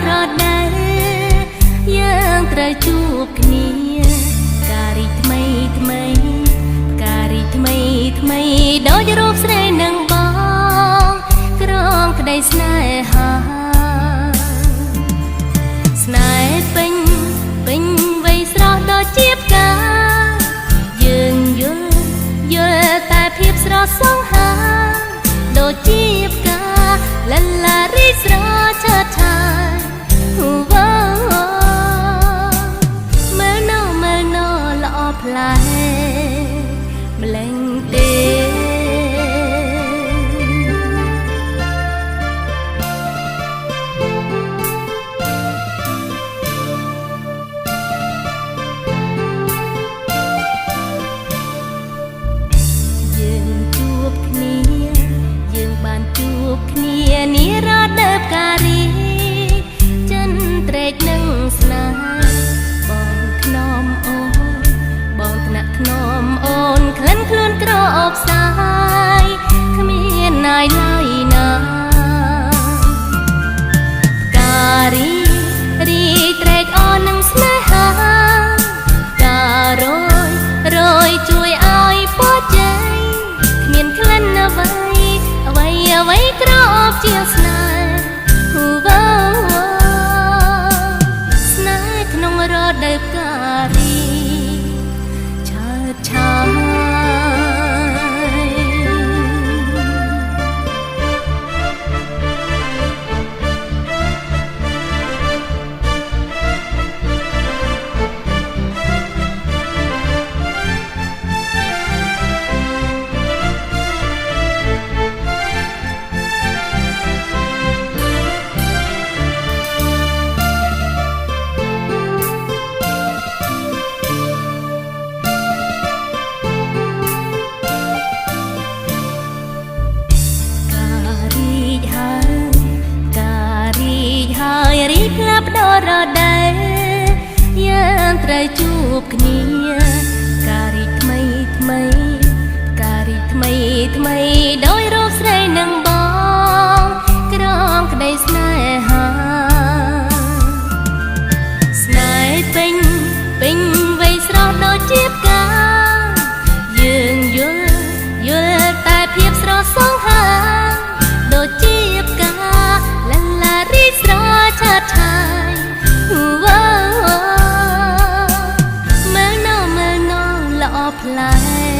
រដែយើងត្រូវជួបគ្នាការីថ្មីថ្មីការីថ្មីថ្មីដូចរូបស្រីនឹងបងក្រងក្តីស្នេហាស្នេហ៍ពេញវ័យស្រស់ដូចជាផ្កាយើងយល់តែភាពស្រស់សង្ហាដូចជាផ្កាលលារីស្រស់ឆើតឆាយមើលណោល្អផ្លែម្លេងទេគ្នានេះរត់ដើបការីចិនត្រេកនឹងស្នេហ៍បងថ្នមអូនបងថ្នាក់ថ្នមអូនក្លិនខ្លួនក្រអូបសាយគ្មានណាយឡើយណាការីត្រេកអូននឹងស្នេហាការរយជួយឲ្យពរជ័យគ្មានក្លិនអ្វីក្រអូបជាស្នេហ៍ស្នេហ៍ក្នុងរដូវការីឆើតឆាយរីកផ្លាប់ដោរដែយើងត្រូវជួបគ្នាការីថ្មីការីថ្មីដោយរូបស្រីនឹងបងក្រងក្តីស្នេហាស្នេហ៍ពេញវ័យស្រស់ដូចជាផ្កាយើងយល់តែភាពស្រស់សង្ហាដូចជាផ្កាលលារីស្រស់ឆើតឆាយមើលណោល្អផ្លែ